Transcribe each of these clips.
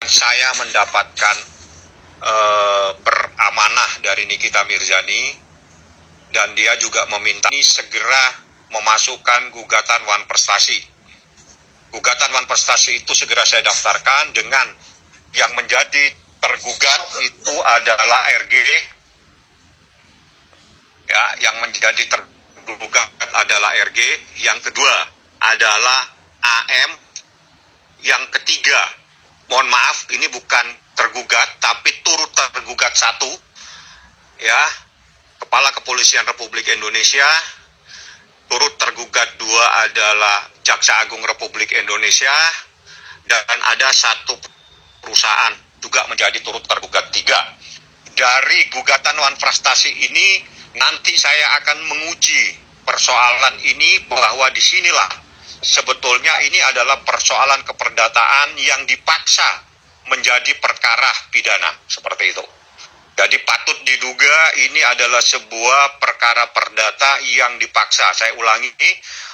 saya mendapatkan beramanah dari Nikita Mirzani, dan dia juga meminta ini segera memasukkan gugatan Wan Prestasi. Gugatan Wan Prestasi itu segera saya daftarkan, dengan yang menjadi tergugat itu adalah RG, ya, yang menjadi tergugat adalah RG, yang kedua adalah AM, yang ketiga, mohon maaf, ini bukan tergugat tapi turut tergugat satu, ya, Kepala Kepolisian Republik Indonesia. Turut tergugat dua adalah Jaksa Agung Republik Indonesia, dan ada satu perusahaan juga menjadi turut tergugat tiga. Dari gugatan Wan Prestasi ini nanti saya akan menguji persoalan ini, bahwa disinilah sebetulnya ini adalah persoalan keperdataan yang dipaksa menjadi perkara pidana, seperti itu. Jadi patut diduga ini adalah sebuah perkara perdata yang dipaksa. Saya ulangi,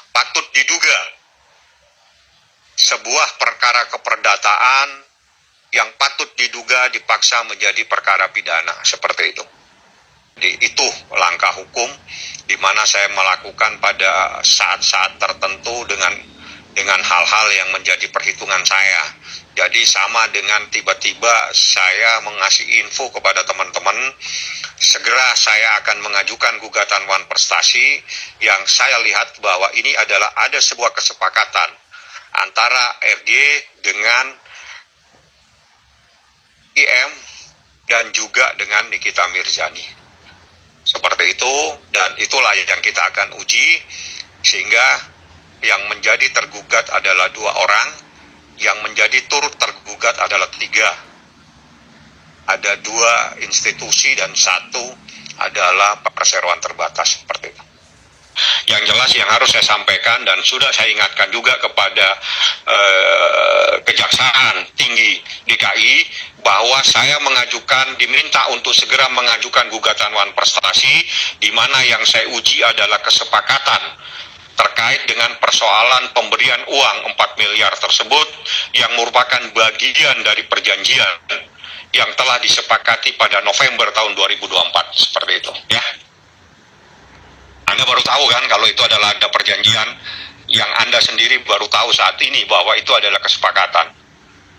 patut diduga sebuah perkara keperdataan yang patut diduga dipaksa menjadi perkara pidana, seperti itu. Jadi itu langkah hukum di mana saya melakukan pada saat-saat tertentu dengan hal-hal yang menjadi perhitungan saya. Jadi sama dengan tiba-tiba saya mengasih info kepada teman-teman, segera saya akan mengajukan gugatan Wan Prestasi, yang saya lihat bahwa ini adalah ada sebuah kesepakatan antara RG dengan IM dan juga dengan Nikita Mirzani. Seperti itu, dan itulah yang kita akan uji, sehingga yang menjadi tergugat adalah dua orang, yang menjadi turut tergugat adalah tiga. Ada dua institusi dan satu adalah perseroan terbatas, seperti itu. Yang jelas yang harus saya sampaikan, dan sudah saya ingatkan juga kepada Kejaksaan Tinggi DKI, bahwa saya diminta untuk segera mengajukan gugatan Wan Prestasi, di mana yang saya uji adalah kesepakatan terkait dengan persoalan pemberian uang 4 miliar tersebut, yang merupakan bagian dari perjanjian yang telah disepakati pada November tahun 2024, seperti itu, ya. Anda baru tahu kan kalau itu adalah ada perjanjian, yang Anda sendiri baru tahu saat ini bahwa itu adalah kesepakatan.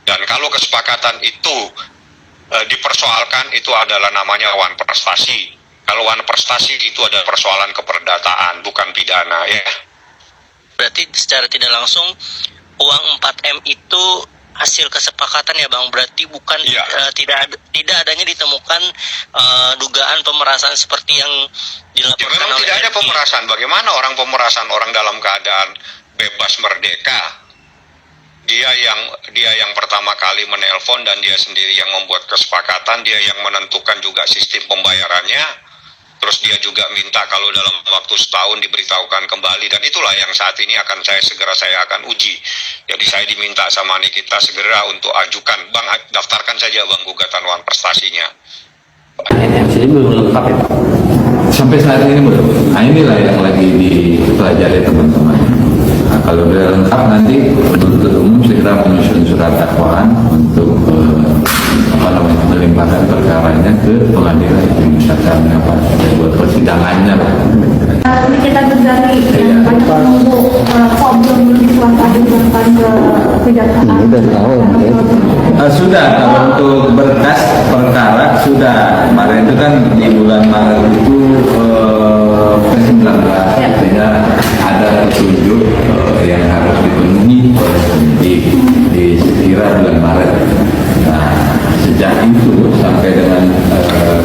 Dan kalau kesepakatan itu dipersoalkan, itu adalah namanya Wan Prestasi. Kalau Wan Prestasi itu adalah persoalan keperdataan, bukan pidana, ya. Berarti secara tidak langsung uang 4M itu hasil kesepakatan ya Bang, berarti bukan ya. Tidak adanya ditemukan dugaan pemerasan seperti yang dilaporkan ya, memang oleh tidak ada RG. pemerasan. Bagaimana orang pemerasan, orang dalam keadaan bebas merdeka? Dia yang pertama kali menelpon, dan dia sendiri yang membuat kesepakatan, dia yang menentukan juga sistem pembayarannya. Terus dia juga minta kalau dalam waktu setahun diberitahukan kembali, dan itulah yang saat ini saya akan uji. Jadi saya diminta sama Nikita segera untuk ajukan, Bang, daftarkan saja Bang gugatan Wan Prestasinya. Ini belum lengkap ya, sampai saat ini belum. Nah inilah yang lagi dipelajari teman-teman. Nah, kalau sudah lengkap, nanti penuntut umum segera menyusun surat dakwaan untuk melimpahkan perkaranya ke pengadilan, misalkan buat persidangannya. Ini kita berdari yang banyak menunggu form belum dikeluarkan ke kejaksaan. Sudah, kalau untuk berkas perkara sudah. Kemarin itu kan di bulan Maret itu ke-19, artinya ada petunjuk yang harus dipenuhi oleh penyidik di sekira bulan Maret. Nah, sejak itu sampai dengan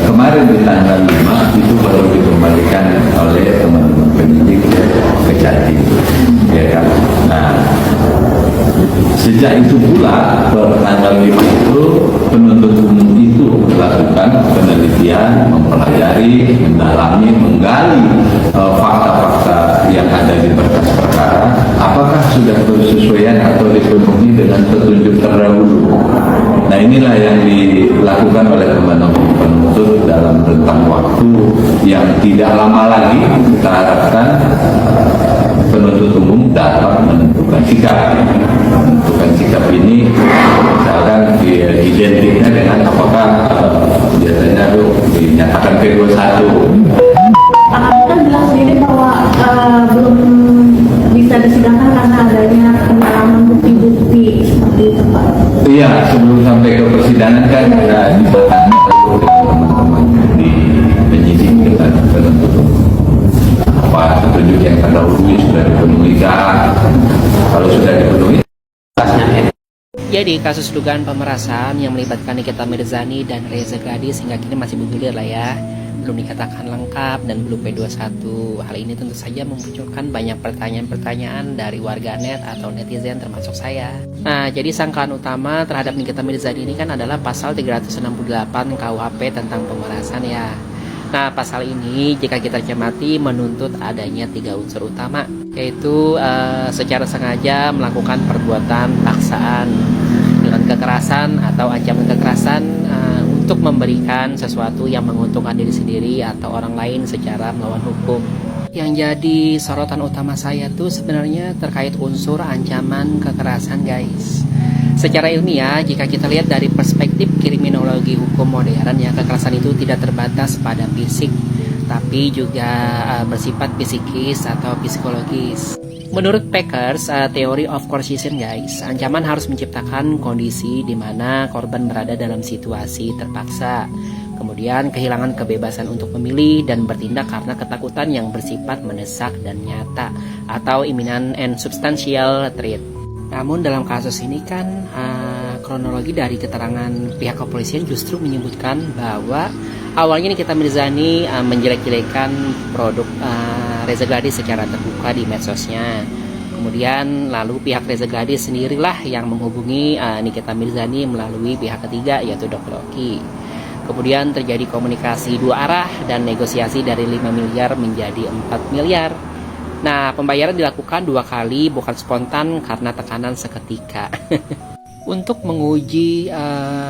kemarin di tanggal 5 itu baru dikembalikan oleh teman-teman penyidik ke Jatim, ya kan? Nah, sejak itu pula per tanggal 5 itu penuntut umum itu melakukan penelitian, mempelajari, mendalami, menggali fakta-fakta yang ada di berkas perkara, apakah sudah bersesuaian atau dipenuhi dengan petunjuk terdahulu. Nah inilah yang dilakukan oleh teman-teman penuntut dalam rentang waktu yang tidak lama lagi. Kita harapkan penuntut umum dapat menentukan sikap. Menentukan sikap ini misalkan kan identiknya dengan apakah biasanya itu dinyatakan P21. Pak Kapten bilang sendiri bahwa belum bisa disidangkan karena adanya pengalaman bukti-bukti seperti itu, Pak. Iya, sebelum sampai ke persidangan kan ada dibahas dulu teman-teman di penyidik dengan penuntut apa petunjuk yang terdahulu sudah dipenuhi kah? Kalau sudah dipenuhi, Jadi kasus dugaan pemerasan yang melibatkan Nikita Mirzani dan Reza Gladys hingga kini masih bergulir lah ya, belum dikatakan lengkap dan belum P21. Hal ini tentu saja memunculkan banyak pertanyaan-pertanyaan dari warganet atau netizen termasuk saya. Nah, jadi sangkaan utama terhadap Nikita Mirzani ini kan adalah pasal 368 KUHP tentang pemerasan ya. Nah, pasal ini jika kita cermati menuntut adanya 3 unsur utama, yaitu secara sengaja melakukan perbuatan paksaan dengan kekerasan atau ancaman kekerasan untuk memberikan sesuatu yang menguntungkan diri sendiri atau orang lain secara melawan hukum. Yang jadi sorotan utama saya tuh sebenarnya terkait unsur ancaman kekerasan, guys. Secara ilmiah, jika kita lihat dari perspektif kriminologi hukum modern ya, kekerasan itu tidak terbatas pada fisik, tapi juga bersifat psikis atau psikologis. Menurut Packers, theory of coercion guys, ancaman harus menciptakan kondisi di mana korban berada dalam situasi terpaksa, kemudian kehilangan kebebasan untuk memilih dan bertindak karena ketakutan yang bersifat mendesak dan nyata, atau imminent and substantial threat. Namun dalam kasus ini kan kronologi dari keterangan pihak kepolisian justru menyebutkan bahwa awalnya Nikita Mirzani menjelek-jelekan produk Reza Gladys secara terbuka di medsosnya. Kemudian lalu pihak Reza Gladys sendirilah yang menghubungi Nikita Mirzani melalui pihak ketiga yaitu Dr. Oki. Kemudian terjadi komunikasi dua arah dan negosiasi dari 5 miliar menjadi 4 miliar. Nah, pembayaran dilakukan 2 kali, bukan spontan karena tekanan seketika. Untuk menguji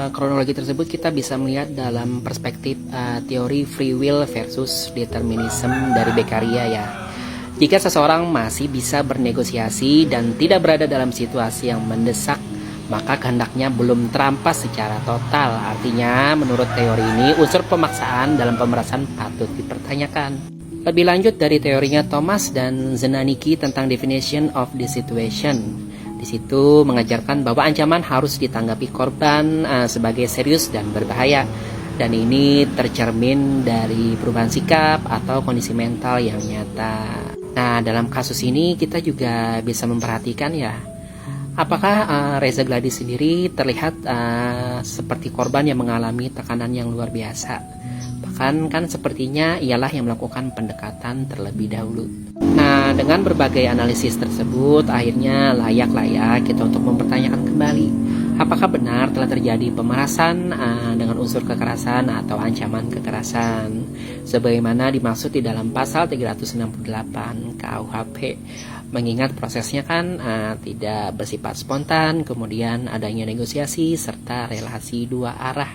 kronologi tersebut, kita bisa melihat dalam perspektif teori free will versus determinism dari Beccaria ya. Jika seseorang masih bisa bernegosiasi dan tidak berada dalam situasi yang mendesak, maka kehendaknya belum terampas secara total. Artinya, menurut teori ini, unsur pemaksaan dalam pemerasan patut dipertanyakan. Lebih lanjut dari teorinya Thomas dan Zenaniki tentang definition of the situation. Di situ mengajarkan bahwa ancaman harus ditanggapi korban sebagai serius dan berbahaya. Dan ini tercermin dari perubahan sikap atau kondisi mental yang nyata. Nah, dalam kasus ini kita juga bisa memperhatikan ya, apakah Reza Gladys sendiri terlihat seperti korban yang mengalami tekanan yang luar biasa. Bahkan kan sepertinya ialah yang melakukan pendekatan terlebih dahulu. Nah, dengan berbagai analisis tersebut, akhirnya layaklah ya kita untuk mempertanyakan kembali, apakah benar telah terjadi pemerasan dengan unsur kekerasan atau ancaman kekerasan sebagaimana dimaksud di dalam pasal 368 KUHP. Mengingat prosesnya kan tidak bersifat spontan, kemudian adanya negosiasi serta relasi dua arah.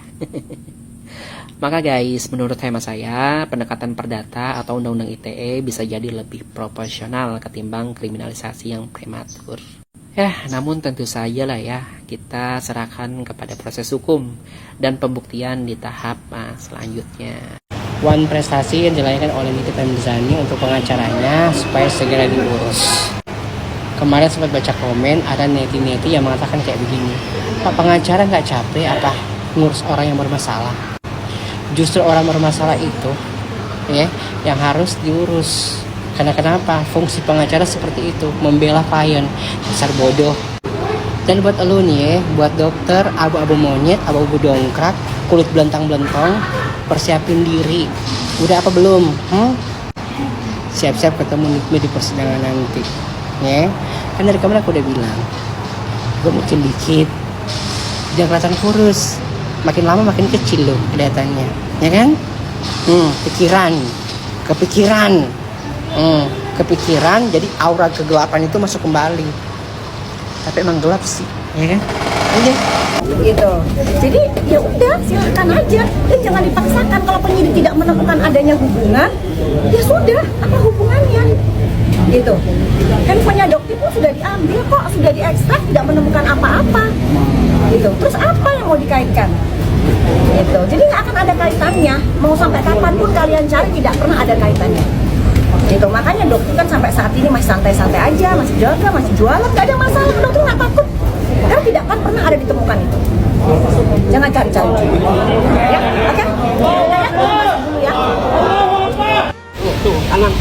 Maka guys, menurut hemat saya, pendekatan perdata atau undang-undang ITE bisa jadi lebih proporsional ketimbang kriminalisasi yang prematur. Namun tentu saja lah ya, kita serahkan kepada proses hukum dan pembuktian di tahap selanjutnya. One prestasi yang dilakukan oleh Nikita Mirzani untuk pengacaranya supaya segera diurus. Kemarin sempat baca komen, ada neti-neti yang mengatakan kayak begini, Pak, pengacara nggak capek apa ngurus orang yang bermasalah? Justru orang bermasalah itu ya yang harus diurus. Karena kenapa? Fungsi pengacara seperti itu, membela klien. Dasar bodoh. Dan buat elu nih ya, buat dokter abu-abu monyet, abu-abu dongkrak, kulit belentang-belentong, persiapin diri. Udah apa belum? Siap-siap ketemu Nikmi di persidangan nanti. Ya, kan dari kemarin aku udah bilang, gue mungkin dikit, jangan kelihatan kurus. Makin lama makin kecil loh kelihatannya, ya kan? Kepikiran, jadi aura kegelapan itu masuk kembali. Tapi emang gelap sih, ya kan? Aja. Gitu. Jadi ya udah silakan aja dan jangan dipaksakan. Kalau penyidik tidak menemukan adanya hubungan, ya sudah, apa hubungannya? Gitu. Handphonenya dokter pun sudah diambil kok, sudah diekstrak, tidak menemukan apa-apa. Gitu. Terus apa yang mau dikaitkan? Gitu. Jadi nggak akan ada kaitannya. Mau sampai kapanpun kalian cari tidak pernah ada kaitannya. Gitu. Makanya dokter kan sampai saat ini masih santai-santai aja, masih jaga, masih jualan, nggak ada masalah. Dokter nggak takut. Karena tidak akan pernah ada ditemukan itu. Jangan cari-cari. Ya, oke? Ya. Tuh, kanan.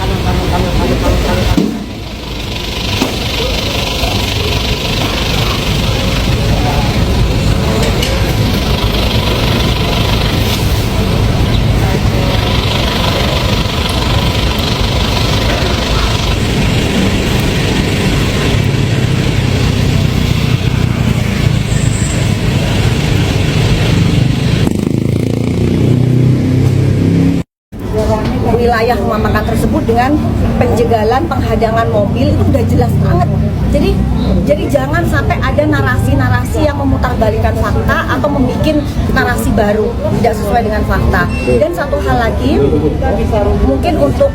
Wilayah rumah makan tersebut dengan penjegalan penghadangan mobil itu udah jelas banget. Jadi jangan sampai ada narasi-narasi yang memutarbalikkan fakta atau membuat narasi baru tidak sesuai dengan fakta. Dan satu hal lagi, mungkin untuk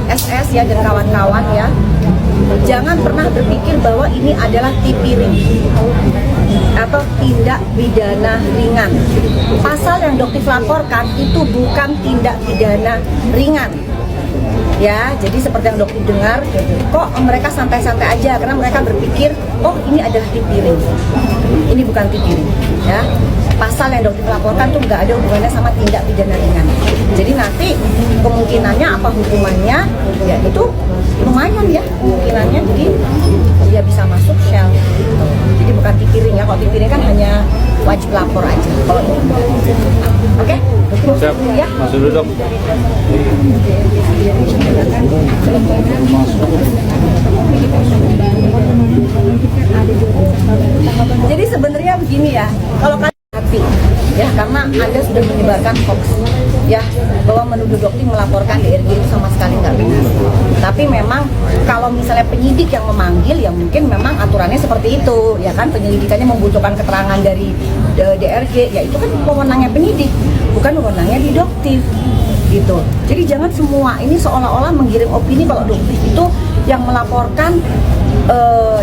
SS ya dan kawan-kawan ya, jangan pernah berpikir bahwa ini adalah tipiring atau tindak pidana ringan. Pasal yang dokter laporkan itu bukan tindak pidana ringan. Ya, jadi seperti yang dokter dengar, kok mereka santai-santai aja karena mereka berpikir, oh ini adalah tipiring. Ini bukan tipiring, ya. Pasal yang dokter laporkan tuh nggak ada hubungannya sama tindak pidana ringan. Jadi nanti kemungkinannya apa hukumannya, ya itu lumayan ya kemungkinannya. Jadi dia bisa masuk Shell. Jadi bukan tipiring ya. Kalau tipiring kan hanya wajib lapor aja. Kalau ini, oke? Siap. Ya. Masuk dulu dok. Jadi sebenarnya begini ya, kalau kalian hati ya karena Anda sudah menyebarkan hoax ya bahwa menuduh dokter melaporkan DRG itu sama sekali nggak benar. Tapi memang kalau misalnya penyidik yang memanggil ya mungkin memang aturannya seperti itu ya kan, penyelidikannya membutuhkan keterangan dari DRG ya itu kan wewenangnya penyidik bukan wewenangnya di dokter gitu. Jadi jangan semua ini seolah-olah menggiring opini kalau dokter itu yang melaporkan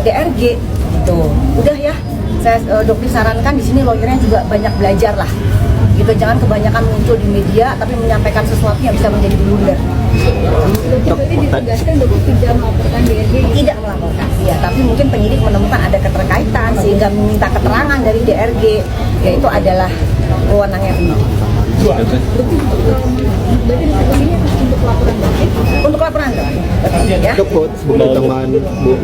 DRG gitu. Udah ya, saya dokter sarankan di sini lawyernya juga banyak belajar lah. Gitu, jangan kebanyakan muncul di media tapi menyampaikan sesuatu yang bisa menjadi blunder. Berarti ditegaskan dokter tidak melaporkan DRG. Tidak melaporkan, ya, tapi mungkin penyidik menemukan ada keterkaitan sehingga meminta keterangan dari DRG, yaitu adalah wewenangnya penyidik. Berarti ini untuk laporan dokter. Untuk laporan ya. Dok,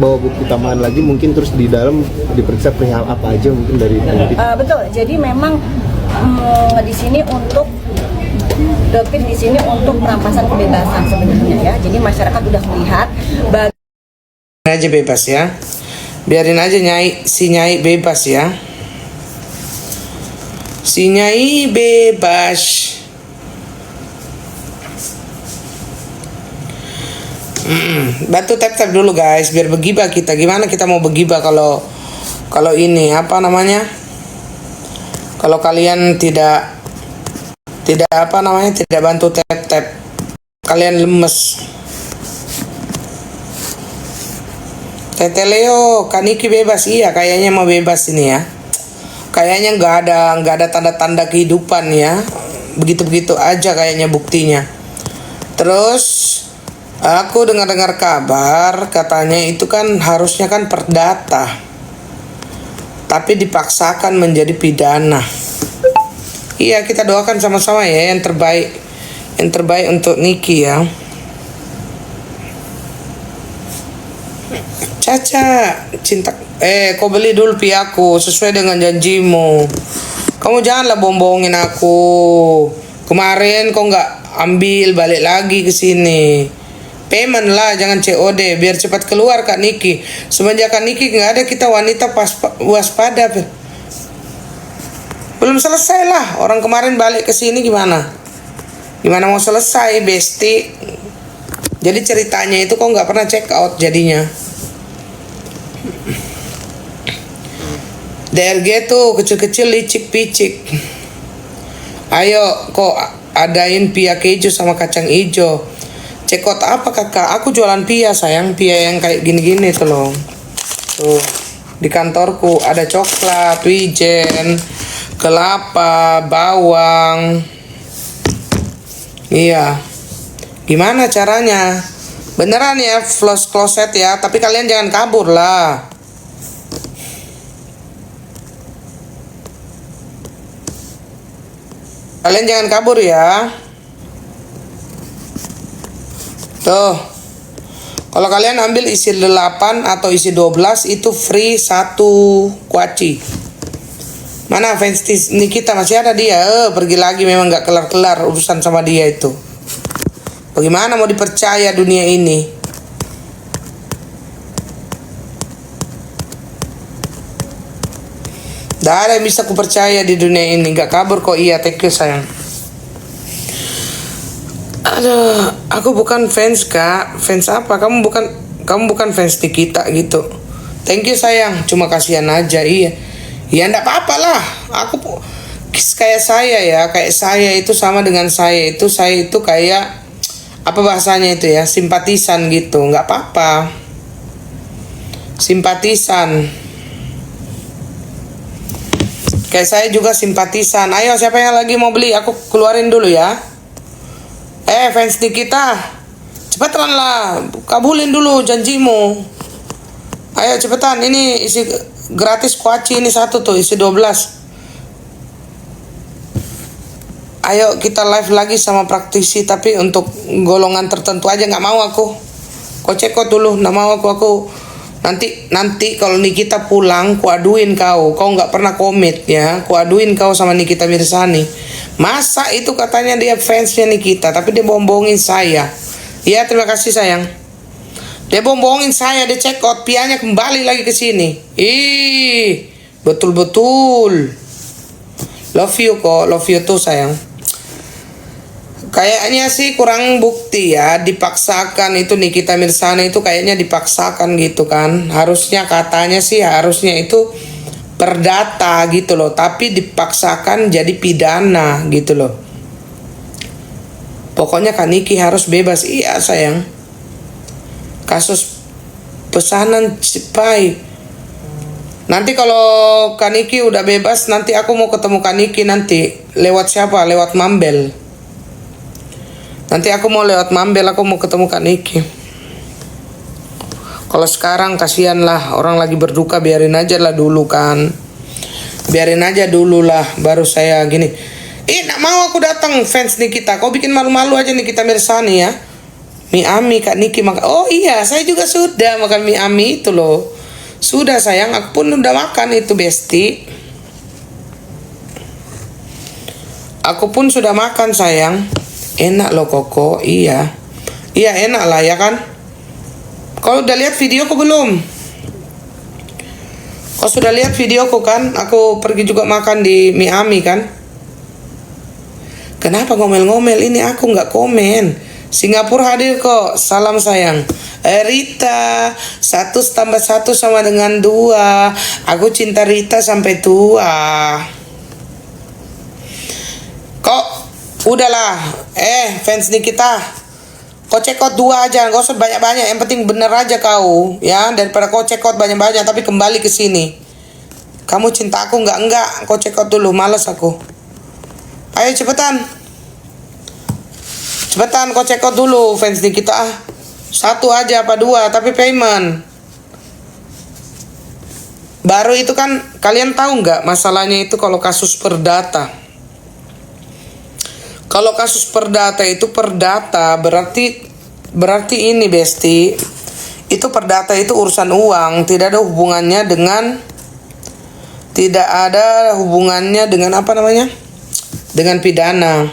bawa bukti tambahan lagi mungkin terus di dalam diperiksa perihal apa aja mungkin dari penyidik. Betul. Jadi memang di sini untuk dokter di sini untuk perampasan kebebasan sebenarnya ya. Jadi masyarakat sudah melihat aja bebas ya. Biarin aja si Nyai bebas ya. Si Nyai bebas. Bantu tap dulu guys biar begibah kita. Gimana kita mau begibah kalau ini apa namanya? Kalau kalian tidak apa namanya, tidak bantu tap, kalian lemes. Tete Leo, Kaniki bebas, iya kayaknya mau bebas ini ya. Kayaknya nggak ada tanda-tanda kehidupan ya. Begitu-begitu aja kayaknya buktinya. Terus aku dengar kabar katanya itu kan harusnya kan perdata. Tapi dipaksakan menjadi pidana. Iya, kita doakan sama-sama ya yang terbaik untuk Niki ya. Caca, cinta kau beli dulu pi aku sesuai dengan janjimu. Kamu janganlah bohong-bohongin aku. Kemarin kau nggak ambil balik lagi ke sini. Payment lah, jangan COD biar cepat keluar Kak Niki. Semenjak Kak Niki nggak ada, kita wanita waspada. Belum selesai lah, orang kemarin balik ke sini gimana mau selesai besti. Jadi ceritanya itu kok nggak pernah check out jadinya. DRG tuh kecil-kecil licik-picik. Ayo kok adain pia keju sama kacang hijau. Cekot apa kakak? Aku jualan pia sayang, pia yang kayak gini-gini tuh loh. Tuh, di kantorku ada coklat, wijen, kelapa, bawang. Iya. Gimana caranya? Beneran ya, flush closet ya, tapi kalian jangan kabur lah. Kalian jangan kabur ya. Tuh. Kalau kalian ambil isi 8 atau isi 12 itu free 1 kuaci. Mana fans Nikita masih ada dia? Pergi lagi, memang gak kelar-kelar urusan sama dia itu. Bagaimana mau dipercaya dunia ini? Gak ada yang bisa kupercaya di dunia ini. Gak kabur kok. Iya, thank you sayang. Aduh, aku bukan fans kak. Fans apa? Kamu bukan fans Nikita gitu. Thank you sayang. Cuma kasihan aja. Iya. Ya ndak apa-apa lah. Aku kayak saya ya. Kayak saya itu sama dengan saya itu. Saya itu kayak apa bahasanya itu ya? Simpatisan gitu. Nggak apa-apa. Simpatisan. Kayak saya juga simpatisan. Ayo siapa yang lagi mau beli? Aku keluarin dulu ya. Fans Nikita, cepetan lah, kabulin dulu janjimu. Ayo cepetan, ini isi gratis kuaci ini 1 tuh, isi 12. Ayo kita live lagi sama praktisi, tapi untuk golongan tertentu aja. Nggak mau aku. Kau cekot dulu, nggak mau aku. Nanti kalau Nikita pulang, kuaduin kau. Kau nggak pernah komit ya. Kuaduin kau sama Nikita Mirzani. Masa itu katanya dia fansnya Nikita, tapi dia bohongin saya. Iya, terima kasih sayang. Dia bohongin saya, dia check out, pianya kembali lagi ke sini. Ih, betul-betul. Love you kok, love you tuh sayang. Kayaknya sih kurang bukti ya, dipaksakan itu Nikita Mirzani itu kayaknya dipaksakan gitu kan. Harusnya katanya sih harusnya itu perdata gitu loh, tapi dipaksakan jadi pidana gitu loh. Pokoknya Kak Niki harus bebas. Iya sayang. Kasus pesanan spy. Nanti kalau Kak Niki udah bebas, nanti aku mau ketemu Kak Niki nanti. Lewat siapa? Lewat Mambel. Nanti aku mau lewat Mambel, aku mau ketemu Kak Niki. Kalau sekarang kasihan lah, orang lagi berduka, biarin aja lah dulu kan. Biarin aja dulu lah, baru saya gini. Nak mau aku datang fans Nikita. Kau bikin malu-malu aja Nikita Mirzani ya. Mie Ami Kak Niki makan. Oh iya, saya juga sudah makan mie Ami itu loh. Sudah sayang, aku pun udah makan itu Besti. Aku pun sudah makan sayang. Enak loh Koko, iya. Iya enak lah ya kan. Kau udah lihat videoku belum? Kau sudah lihat videoku kan? Aku pergi juga makan di Miami kan? Kenapa ngomel-ngomel? Ini aku nggak komen. Singapura hadir kok. Salam sayang. Rita, 1 tambah 1 sama dengan 2. Aku cinta Rita sampai tua. Kok udahlah. Fans Nikita, kau cekot 2 aja, gak usah banyak-banyak. Yang penting bener aja kau, ya. Daripada kau cekot banyak-banyak tapi kembali ke sini. Kamu cinta aku enggak? Kau cekot dulu, males aku. Ayo cepetan. Cepetan kau cekot dulu fans di kita. 1 aja apa 2 tapi payment. Baru itu kan kalian tahu nggak masalahnya itu kalau kasus perdata. Kalau kasus perdata itu perdata berarti ini Besti. Itu perdata itu urusan uang, tidak ada hubungannya dengan apa namanya? Dengan pidana.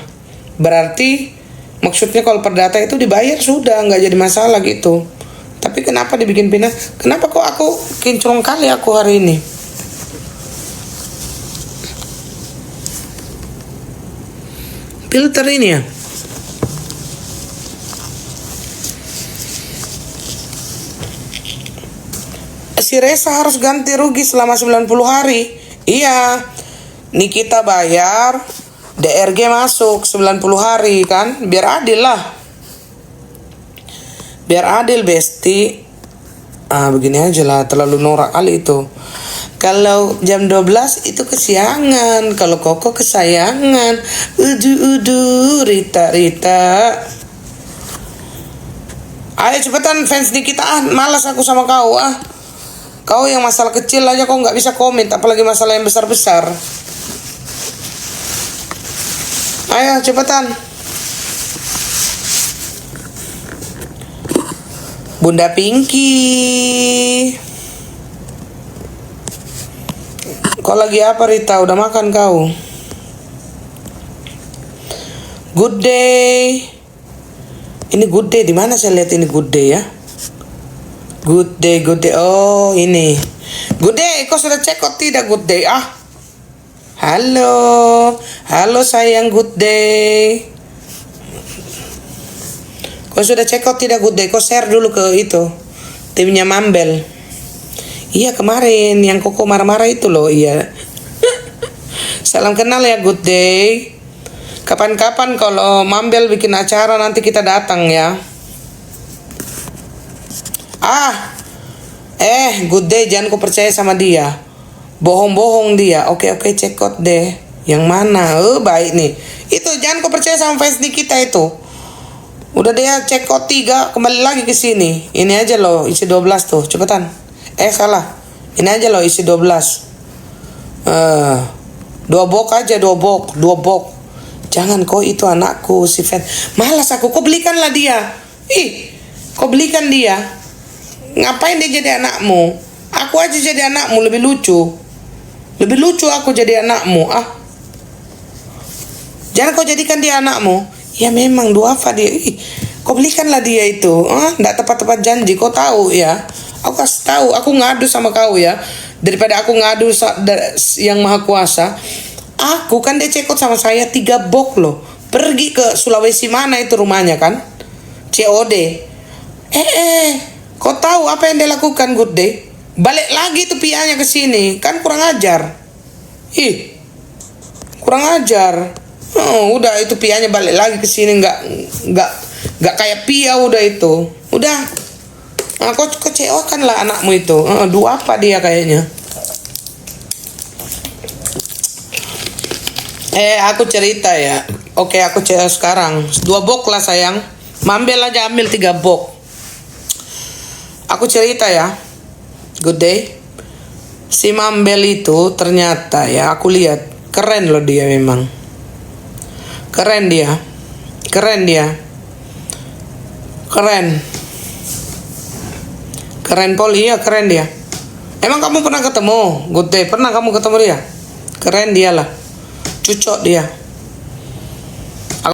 Berarti maksudnya kalau perdata itu dibayar sudah, nggak jadi masalah gitu. Tapi kenapa dibikin pidana? Kenapa kok aku kinclong kali aku hari ini? Filter ini ya. Si Reza harus ganti rugi selama 90 hari. Iya. Nikita bayar, DRG masuk 90 hari kan, biar adil lah. Biar adil Besti. Begini aja lah, terlalu norak kali itu. Kalau jam 12 itu kesiangan, kalau Koko kesayangan. Rita. Ayo cepetan fans Nikita, malas aku sama kau. Kau yang masalah kecil aja kau nggak bisa komen, apalagi masalah yang besar-besar. Ayo cepetan. Bunda Pinky. Kau lagi apa Rita? Udah makan kau? Good day. Ini good day di mana saya lihat ini good day ya? Good day. Oh ini. Good day. Kau sudah cek kok tidak good day? Halo sayang good day. Kau sudah cek kok tidak good day? Kau share dulu ke itu timnya Mambel. Iya kemarin yang Koko marah-marah itu loh. Iya. Salam kenal ya good day. Kapan-kapan kalau Mambel bikin acara nanti kita datang ya. Good day, jangan kau percaya sama dia. Bohong-bohong dia. Oke, cekot deh. Yang mana? Baik nih. Itu jangan kau percaya sama fans di kita itu. Udah dia cekot 3, kembali lagi ke sini. Ini aja loh isi 12 tuh. Cepetan. Salah. Ini aja loh isi 12. 2 box aja, 2 box. Jangan kau itu anakku si fan. Malas aku. Kau belikanlah dia. Kau belikan dia. Ngapain dia jadi anakmu? Aku aja jadi anakmu lebih lucu. Lebih lucu aku jadi anakmu. Jangan kau jadikan dia anakmu. Ya memang duafa dia. Kau belikanlah dia itu. Nggak tepat-tepat janji. Kau tahu ya. Aku kasih tahu. Aku ngadu sama kau ya. Daripada aku ngadu yang maha kuasa. Aku kan dia cekot sama saya 3 box loh. Pergi ke Sulawesi mana itu rumahnya kan? COD. Kau tahu apa yang dia lakukan good day? Balik lagi tuh pianya ke sini. Kan kurang ajar. Kurang ajar. Udah itu pianya balik lagi ke sini nggak kayak pia udah itu. Udah. Kau kecewakan lah anakmu itu. Dua apa dia kayaknya? Aku cerita ya. Oke, aku cerita sekarang. 2 box lah sayang. Mambel aja ambil 3 box. Aku cerita ya. Good day. Si Mambel itu ternyata ya aku lihat keren loh dia memang. Keren dia. Keren Pol, iya keren dia. Emang kamu pernah ketemu? Good day, pernah kamu ketemu dia? Keren dia lah. Cucok dia.